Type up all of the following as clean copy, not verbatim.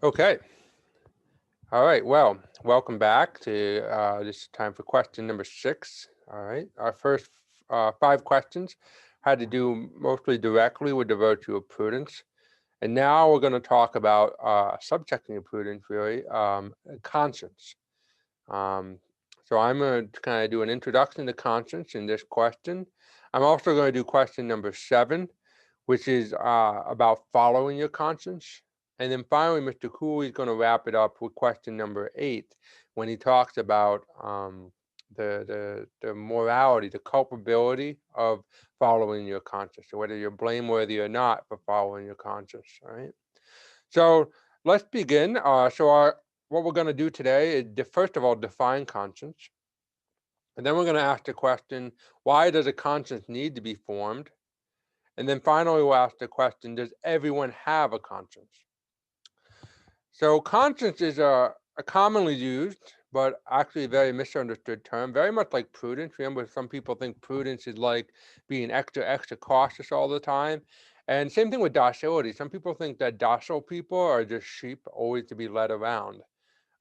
Okay. All right. Well, welcome back to this is time for question number 6. All right. Our first 5 questions had to do mostly directly with the virtue of prudence. And now we're going to talk about subjecting of prudence, really, conscience. Um, so I'm going to kind of do an introduction to conscience in this question. I'm also going to do question number 7, which is about following your conscience. And then finally, Mr. Cooley is going to wrap it up with question number 8, when he talks about the morality, the culpability of following your conscience, or whether you're blameworthy or not for following your conscience. All right. So let's begin. What we're going to do today is, first of all, define conscience. And then we're going to ask the question, why does a conscience need to be formed? And then finally, we'll ask the question, does everyone have a conscience? So conscience is a commonly used, but actually a very misunderstood term, very much like prudence. Remember, some people think prudence is like being extra cautious all the time. And same thing with docility. Some people think that docile people are just sheep, always to be led around.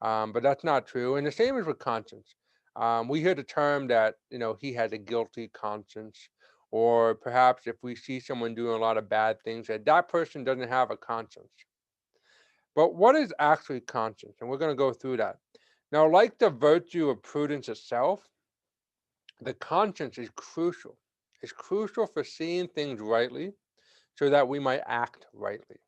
But that's not true. And the same is with conscience. We hear the term that, he has a guilty conscience, or perhaps if we see someone doing a lot of bad things, that person doesn't have a conscience. But what is actually conscience? And we're going to go through that. Now, like the virtue of prudence itself, the conscience is crucial. It's crucial for seeing things rightly so that we might act rightly.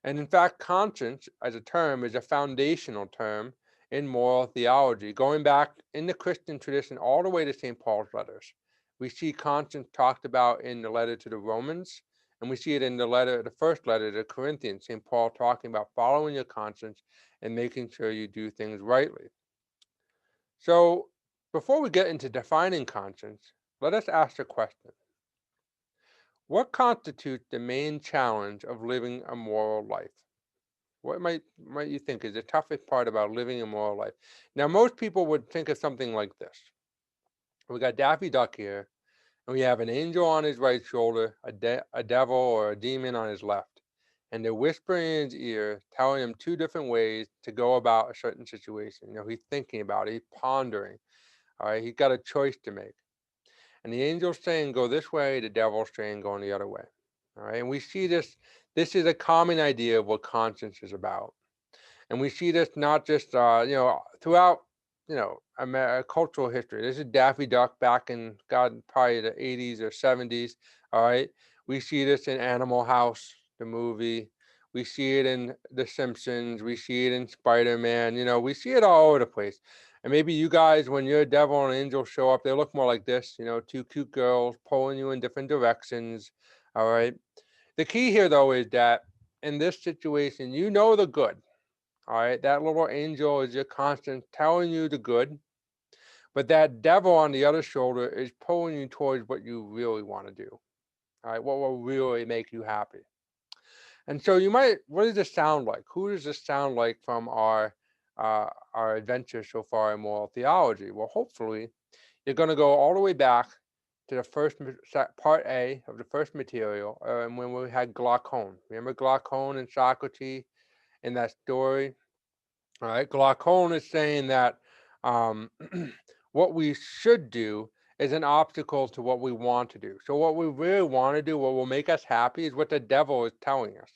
And in fact, conscience as a term is a foundational term in moral theology, going back in the Christian tradition all the way to St. Paul's letters. We see conscience talked about in the letter to the Romans, and we see it in the first letter to the Corinthians, St. Paul talking about following your conscience and making sure you do things rightly. So before we get into defining conscience, let us ask a question. What constitutes the main challenge of living a moral life? What might you think is the toughest part about living a moral life? Now, most people would think of something like this. We got Daffy Duck here, and we have an angel on his right shoulder, a devil or a demon on his left. And they're whispering in his ear, telling him 2 different ways to go about a certain situation. He's thinking about it, he's pondering. All right, he's got a choice to make. And the angel's saying, go this way, the devil's saying, going the other way. All right, and we see this is a common idea of what conscience is about. And we see this not just, throughout, cultural history. This is Daffy Duck back in, God, probably the 80s or 70s. All right. We see this in Animal House, the movie. We see it in The Simpsons. We see it in Spider-Man. We see it all over the place. And maybe you guys, when your devil and angel show up, they look more like this, 2 cute girls pulling you in different directions. All right. The key here, though, is that in this situation, the good. All right, that little angel is your constant telling you the good, but that devil on the other shoulder is pulling you towards what you really want to do. All right, what will really make you happy. And so what does this sound like? Who does this sound like from our adventure so far in moral theology? Well, hopefully, you're going to go all the way back to the first part A of the first material, and when we had Glaucon. Remember Glaucon and Socrates in that story? All right, Glaucon is saying that um, what we should do is an obstacle to what we want to do. So what we really want to do, what will make us happy, is what the devil is telling us.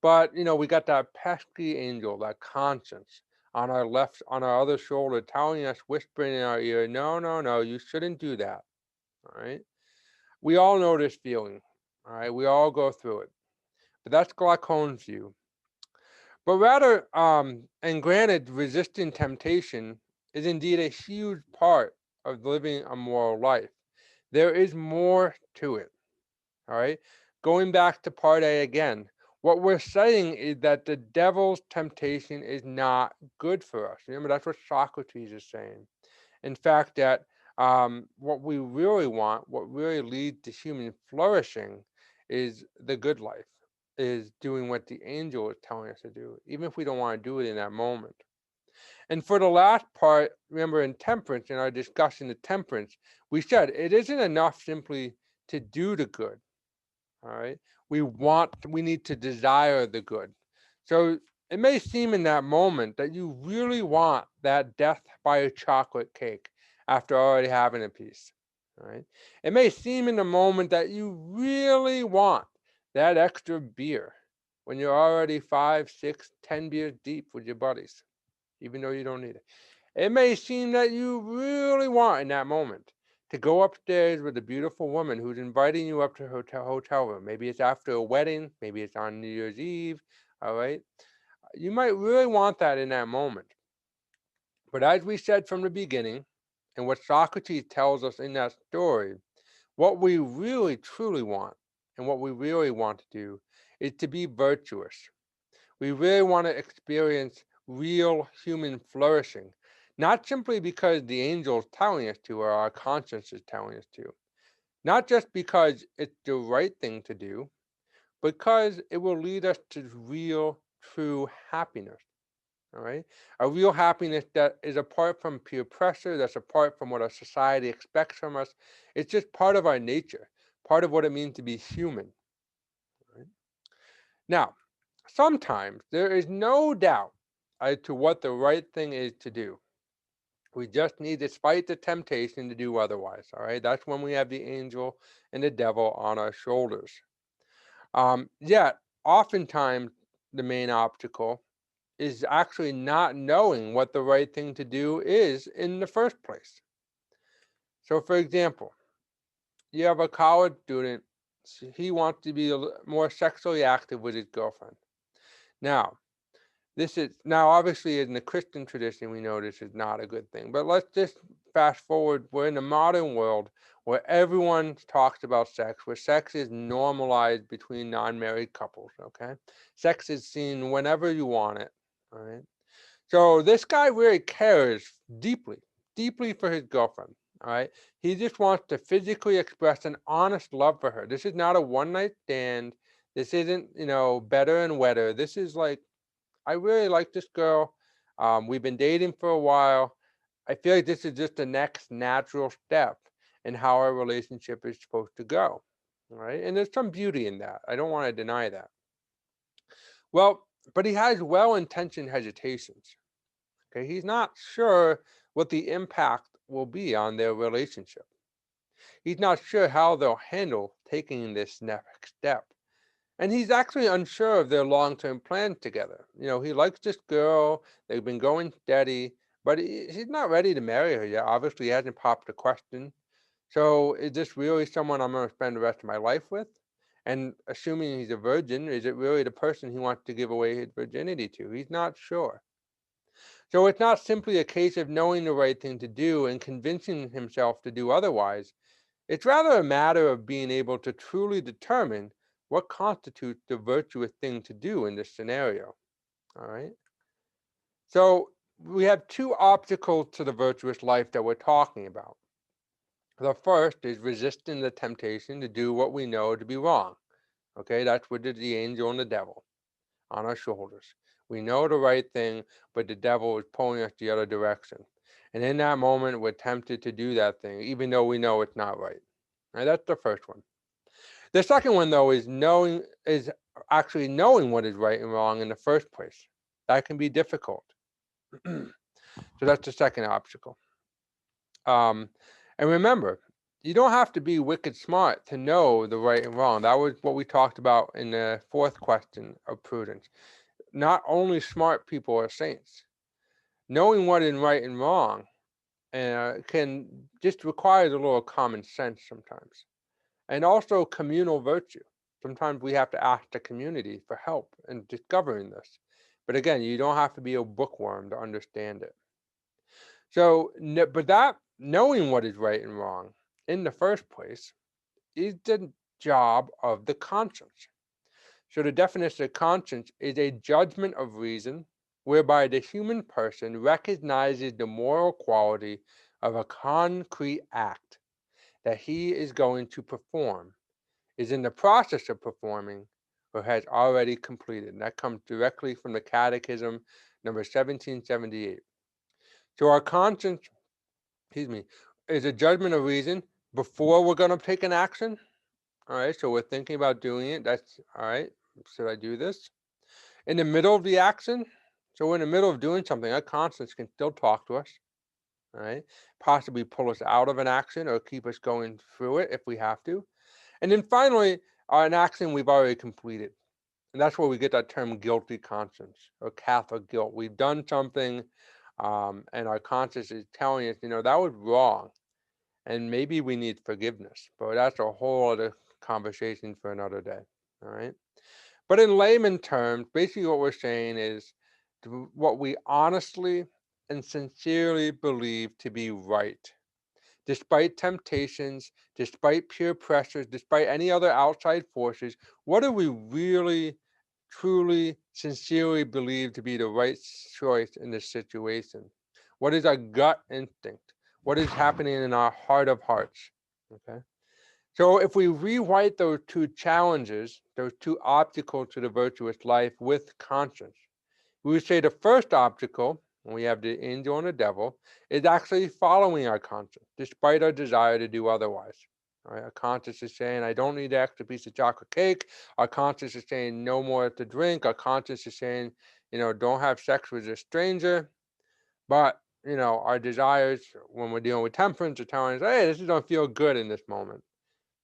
But we got that pesky angel, that conscience on our left, on our other shoulder, telling us, whispering in our ear, no, no, no, you shouldn't do that. All right. We all know this feeling. All right. We all go through it. But that's Glaucon's view. But rather, and granted, resisting temptation is indeed a huge part of living a moral life. There is more to it. All right. Going back to part A again, what we're saying is that the devil's temptation is not good for us. Remember, that's what Socrates is saying. In fact, that what we really want, what really leads to human flourishing, is the good life, is doing what the angel is telling us to do, even if we don't want to do it in that moment. And for the last part, remember in temperance, in our discussion of temperance, we said it isn't enough simply to do the good. All right. We need to desire the good. So It may seem in that moment that you really want that death by a chocolate cake after already having a piece. All right. It may seem in the moment that you really want that extra beer when you're already 5, 6, 10 beers deep with your buddies, even though you don't need it. It may seem that you really want in that moment to go upstairs with a beautiful woman who's inviting you up to her hotel room. Maybe it's after a wedding, maybe it's on New Year's Eve. All right. You might really want that in that moment. But as we said from the beginning, and what Socrates tells us in that story, what we really truly want and what we really want to do is to be virtuous. We really want to experience real human flourishing, not simply because the angel's telling us to or our conscience is telling us to, not just because it's the right thing to do, because it will lead us to real, true happiness. All right. A real happiness that is apart from peer pressure, that's apart from what our society expects from us. It's just part of our nature, part of what it means to be human. Right? Now, sometimes there is no doubt as to what the right thing is to do. We just need to fight the temptation to do otherwise. All right. That's when we have the angel and the devil on our shoulders. Yet, oftentimes, the main obstacle is actually not knowing what the right thing to do is in the first place. So, for example, you have a college student, he wants to be more sexually active with his girlfriend. Now, now obviously in the Christian tradition, we know this is not a good thing, but let's just fast forward. We're in the modern world where everyone talks about sex, where sex is normalized between non-married couples, okay? Sex is seen whenever you want it, all right? So this guy really cares deeply, deeply for his girlfriend. All right. He just wants to physically express an honest love for her. This is not a one night stand. This isn't, better and wetter. This is like, I really like this girl. We've been dating for a while. I feel like this is just the next natural step in how our relationship is supposed to go. All right. And there's some beauty in that. I don't want to deny that. Well, but he has well intentioned hesitations. Okay, he's not sure what the impact will be on their relationship. He's not sure how they'll handle taking this next step. And he's actually unsure of their long-term plans together. He likes this girl, they've been going steady, but he's not ready to marry her yet. Obviously, he hasn't popped the question. So is this really someone I'm going to spend the rest of my life with? And assuming he's a virgin, is it really the person he wants to give away his virginity to? He's not sure. So it's not simply a case of knowing the right thing to do and convincing himself to do otherwise. It's rather a matter of being able to truly determine what constitutes the virtuous thing to do in this scenario. All right. So we have two obstacles to the virtuous life that we're talking about. The first is resisting the temptation to do what we know to be wrong. Okay, that's with the angel and the devil on our shoulders. We know the right thing, but the devil is pulling us the other direction. And in that moment, we're tempted to do that thing, even though we know it's not right. Right, that's the first one. The second one, though, is actually knowing what is right and wrong in the first place. That can be difficult. So that's the second obstacle. Um, and remember, you don't have to be wicked smart to know the right and wrong. That was what we talked about in the fourth question of prudence. Not only smart people are saints. Knowing what is right and wrong can just requires a little common sense sometimes, and also communal virtue. Sometimes we have to ask the community for help in discovering this. But again, you don't have to be a bookworm to understand it. So, but that knowing what is right and wrong in the first place is the job of the conscience. So the definition of conscience is a judgment of reason whereby the human person recognizes the moral quality of a concrete act that he is going to perform, is in the process of performing, or has already completed. And that comes directly from the Catechism, number 1778. So our conscience, is a judgment of reason before we're going to take an action. All right, so we're thinking about doing it. That's all right. Should I do this? In the middle of the action, so we're in the middle of doing something, our conscience can still talk to us, right? Possibly pull us out of an action or keep us going through it if we have to. And then finally, an action we've already completed. And that's where we get that term guilty conscience or Catholic guilt. We've done something, and our conscience is telling us, that was wrong. And maybe we need forgiveness. But that's a whole other conversation for another day. All right. But in layman terms, basically what we're saying is what we honestly and sincerely believe to be right. Despite temptations, despite peer pressures, despite any other outside forces, what do we really, truly, sincerely believe to be the right choice in this situation? What is our gut instinct? What is happening in our heart of hearts? Okay. So if we rewrite those two challenges, those two obstacles to the virtuous life with conscience, we would say the first obstacle, when we have the angel and the devil, is actually following our conscience, despite our desire to do otherwise. All right? Our conscience is saying, I don't need the extra piece of chocolate cake. Our conscience is saying, no more to drink. Our conscience is saying, don't have sex with a stranger. But, our desires, when we're dealing with temperance, are telling us, hey, this don't feel good in this moment.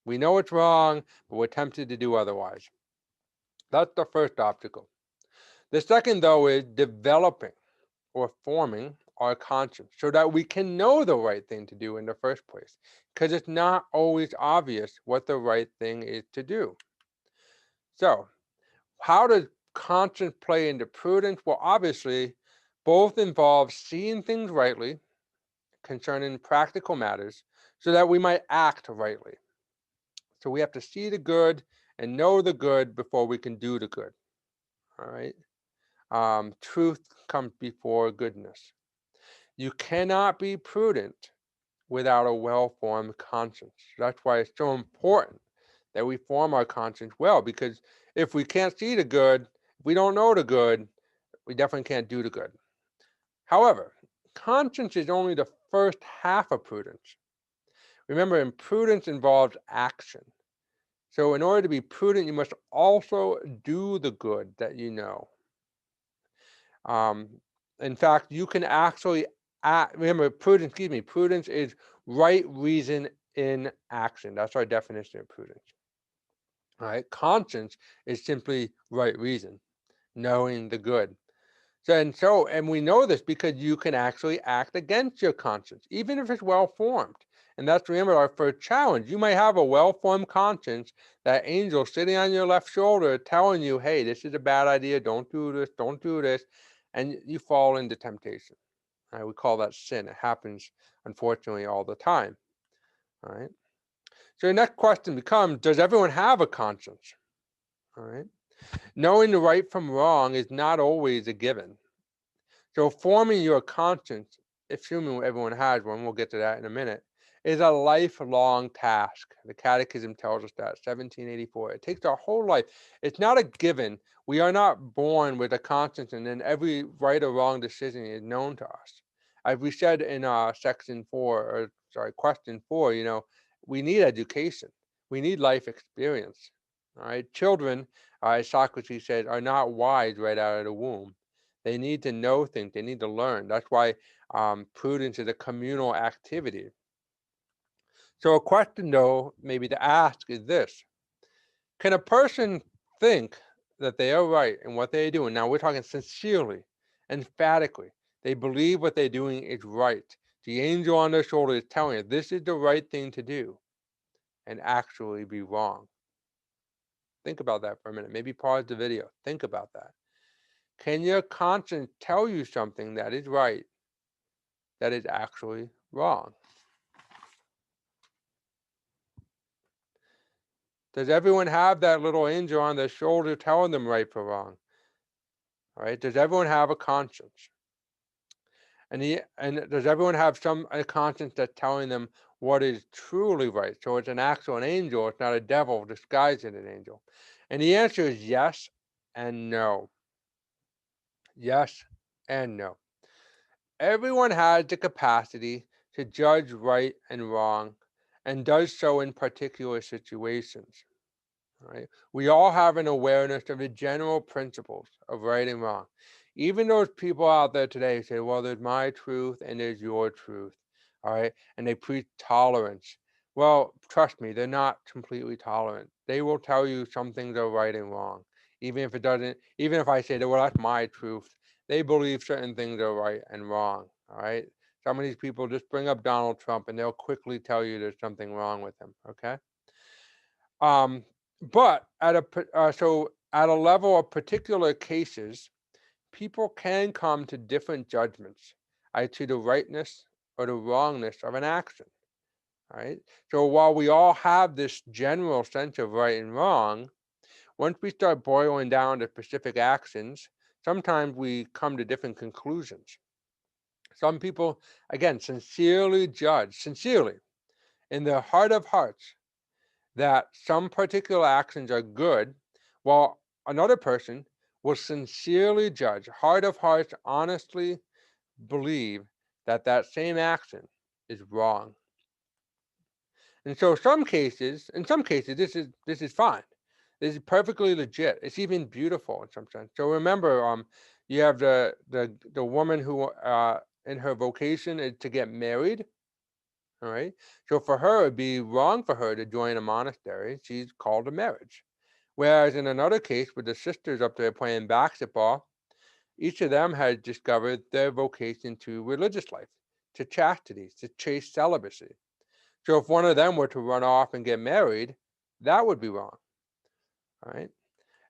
We know it's wrong, but we're tempted to do otherwise. That's the first obstacle. The second, though, is developing or forming our conscience so that we can know the right thing to do in the first place, because it's not always obvious what the right thing is to do. So, how does conscience play into prudence? Well, obviously, both involve seeing things rightly concerning practical matters so that we might act rightly. So, we have to see the good and know the good before we can do the good. All right. Truth comes before goodness. You cannot be prudent without a well-formed conscience. That's why it's so important that we form our conscience well, because if we can't see the good, if we don't know the good, we definitely can't do the good. However, conscience is only the first half of prudence. Remember, prudence involves action. So in order to be prudent, you must also do the good that you know. Um, in fact, you can actually remember prudence is right reason in action. That's our definition of prudence. All right. Conscience is simply right reason, knowing the good. And we know this because you can actually act against your conscience, even if it's well formed. And that's, remember, our first challenge. You may have a well formed conscience, that angel sitting on your left shoulder telling you, hey, this is a bad idea. Don't do this. Don't do this. And you fall into temptation. Right? We call that sin. It happens, unfortunately, all the time. All right. So the next question becomes, does everyone have a conscience? All right. Knowing the right from wrong is not always a given. So forming your conscience, assuming everyone has one, we'll get to that in a minute, is a lifelong task. The Catechism tells us that, 1784. It takes our whole life. It's not a given. We are not born with a conscience and then every right or wrong decision is known to us. As we said in question 4, we need education. We need life experience. All right. Children, as Socrates said, are not wise right out of the womb. They need to know things. They need to learn. That's why prudence is a communal activity. So a question, though, maybe to ask is this. Can a person think that they are right in what they're doing? Now, we're talking sincerely, emphatically. They believe what they're doing is right. The angel on their shoulder is telling you this is the right thing to do, and actually be wrong. Think about that for a minute. Maybe pause the video. Think about that. Can your conscience tell you something that is right that is actually wrong? Does everyone have that little angel on their shoulder telling them right from wrong? All right. Does everyone have a conscience? And does everyone have a conscience that's telling them what is truly right? So it's an angel. It's not a devil disguised as an angel. And the answer is yes and no. Yes and no. Everyone has the capacity to judge right and wrong, and does so in particular situations. right? We all have an awareness of the general principles of right and wrong. Even those people out there today say, well, there's my truth and there's your truth, all right? And they preach tolerance. Well, trust me, they're not completely tolerant. They will tell you some things are right and wrong. Even if it doesn't, even if I say that, well, that's my truth, they believe certain things are right and wrong, all right? Some of these people just bring up Donald Trump and they'll quickly tell you there's something wrong with him, okay? Um, but so at a level of particular cases, people can come to different judgments as to the rightness or the wrongness of an action, right? So while we all have this general sense of right and wrong, once we start boiling down to specific actions, sometimes we come to different conclusions. Some people, again, sincerely judge, sincerely, in their heart of hearts, that some particular actions are good, while another person will sincerely judge, heart of hearts, honestly believe that that same action is wrong. And so in some cases, this is fine. This is perfectly legit. It's even beautiful in some sense. So remember, you have the woman who in her vocation is to get married. All right. So for her, it'd be wrong for her to join a monastery. She's called to marriage. Whereas in another case with the sisters up there playing basketball, each of them had discovered their vocation to religious life, to chastity, to chaste celibacy. So if one of them were to run off and get married, that would be wrong. All right.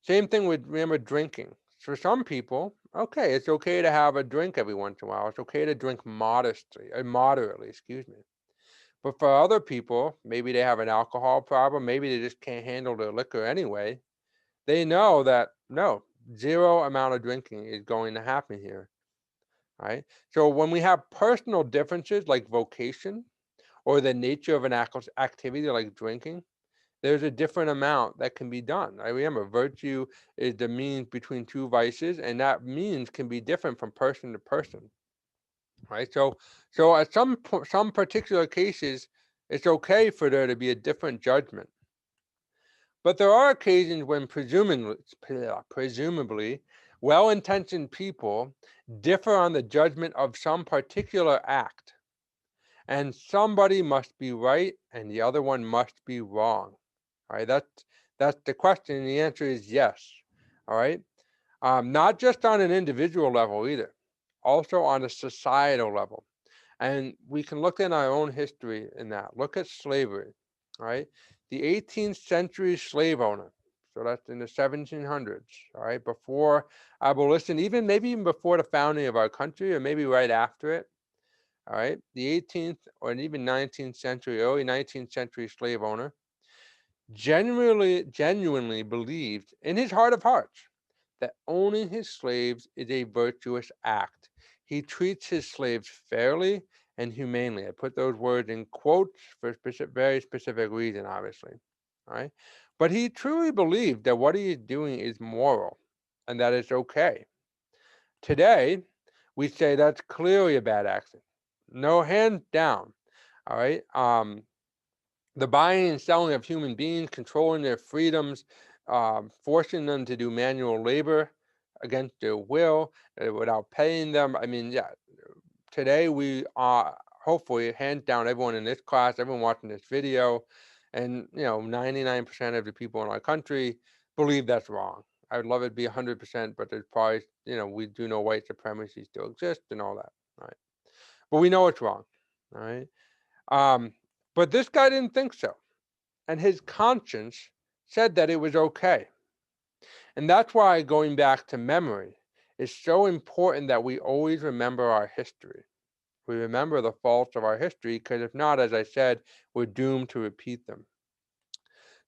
Same thing with, remember, drinking. For some people, okay, it's okay to have a drink every once in a while. It's okay to drink modestly, or moderately, excuse me. But for other people, maybe they have an alcohol problem, maybe they just can't handle the liquor anyway. They know that no, zero amount of drinking is going to happen here, right? So when we have personal differences like vocation or the nature of an activity like drinking, there's a different amount that can be done. I remember virtue is the means between two vices, and that means can be different from person to person, right? So at some particular cases, it's okay for there to be a different judgment. But there are occasions when presumably well-intentioned people differ on the judgment of some particular act, and somebody must be right and the other one must be wrong. All right, that's the question, and the answer is yes. All right, not just on an individual level either, also on a societal level. And we can look in our own history in that. Look at slavery, right? The 18th century slave owner, so that's in the 1700s, all right, before abolition, maybe even before the founding of our country, or maybe right after it, all right? The 18th or even 19th century, early 19th century slave owner genuinely believed in his heart of hearts that owning his slaves is a virtuous act. He treats his slaves fairly and humanely. I put those words in quotes for a very specific reason, obviously. All right. But he truly believed that what he is doing is moral and that it's okay. Today, we say that's clearly a bad action. No, hands down. All right. The buying and selling of human beings, controlling their freedoms, forcing them to do manual labor against their will, without paying them. I mean, yeah, today we are hopefully, hands down, everyone in this class, everyone watching this video, and 99% of the people in our country believe that's wrong. I would love it to be 100%, but there's probably, we do know white supremacy still exists and all that, right? But we know it's wrong, all right? Um, but this guy didn't think so, and his conscience said that it was okay. And that's why going back to memory is so important, that we always remember our history. We remember the faults of our history, because if not, as I said, we're doomed to repeat them.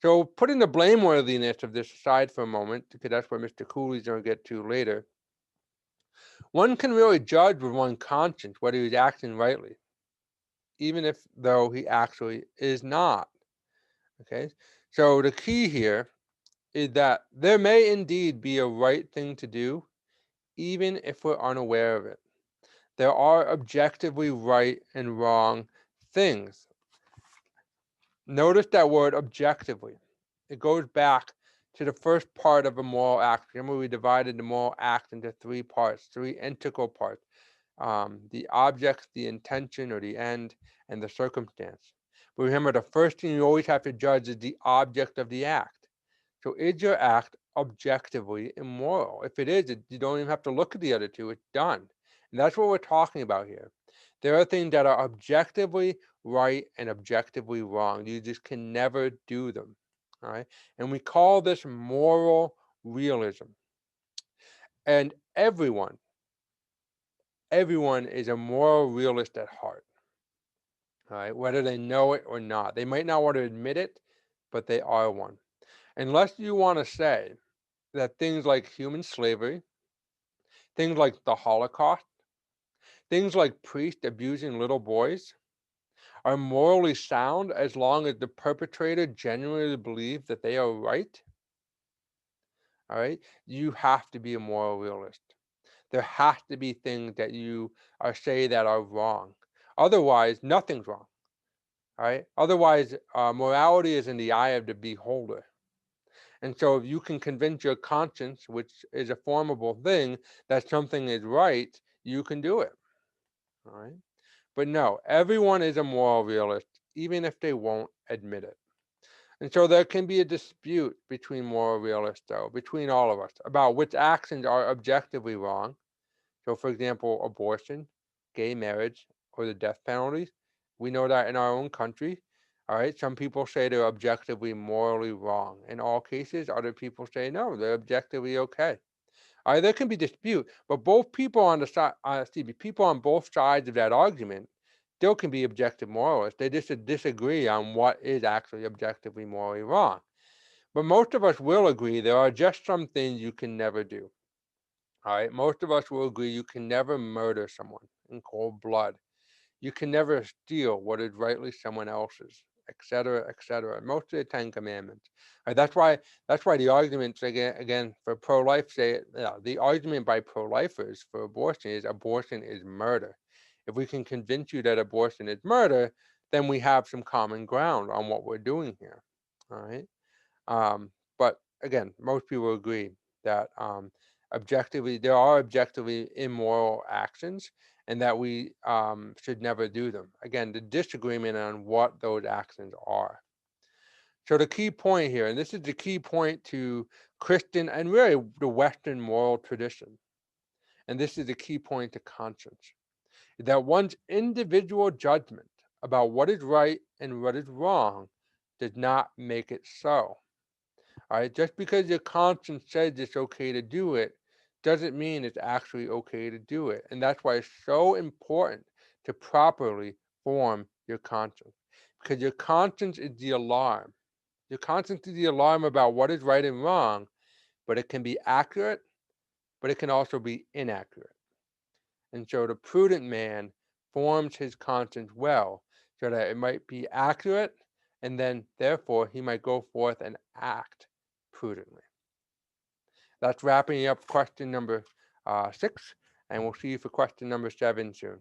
So putting the blameworthiness of this aside for a moment, because that's what Mr. Cooley's going to get to later, one can really judge with one's conscience whether he's acting rightly, even if though he actually is not. Okay, so the key here is that there may indeed be a right thing to do, even if we're unaware of it. There are objectively right and wrong things. Notice that word objectively. It goes back to the first part of a moral act. Remember, we divided the moral act into three parts, three integral parts: the object, the intention or the end, and the circumstance. But remember, the first thing you always have to judge is the object of the act. So is your act objectively immoral? If it is, you don't even have to look at the other two. It's done. And that's what we're talking about here. There are things that are objectively right and objectively wrong. You just can never do them. All right. And we call this moral realism. And everyone is a moral realist at heart. All right. Whether they know it or not. They might not want to admit it, but they are one. Unless you want to say that things like human slavery, things like the Holocaust, things like priests abusing little boys are morally sound as long as the perpetrator genuinely believes that they are right, all right, you have to be a moral realist. There has to be things that you are say that are wrong. Otherwise, nothing's wrong, all right? Otherwise, morality is in the eye of the beholder. And so if you can convince your conscience, which is a formable thing, that something is right, you can do it. All right. But no, everyone is a moral realist, even if they won't admit it. And so there can be a dispute between moral realists, though, between all of us, about which actions are objectively wrong. So, for example, abortion, gay marriage, or the death penalty. We know that in our own country. All right. Some people say they're objectively morally wrong. In all cases, other people say no, they're objectively okay. All right, there can be dispute, but both people on the side, people on both sides of that argument still can be objective moralists. They just disagree on what is actually objectively morally wrong. But most of us will agree there are just some things you can never do. All right, most of us will agree you can never murder someone in cold blood. You can never steal what is rightly someone else's, etc., etc. Most of the Ten Commandments. That's why the arguments again for pro-life say the argument by pro-lifers for abortion is murder. If we can convince you that abortion is murder, then we have some common ground on what we're doing here. All right. But again, most people agree that objectively there are objectively immoral actions and that we should never do them. Again, the disagreement on what those actions are. So the key point here, and this is the key point to Christian and really the Western moral tradition, and this is the key point to conscience, that one's individual judgment about what is right and what is wrong does not make it so. All right, just because your conscience says it's okay to do it doesn't mean it's actually okay to do it. And that's why it's so important to properly form your conscience. Because your conscience is the alarm. Your conscience is the alarm about what is right and wrong, but it can be accurate, but it can also be inaccurate. And so the prudent man forms his conscience well so that it might be accurate, and then therefore he might go forth and act prudently. That's wrapping up question number 6, and we'll see you for question number 7 soon.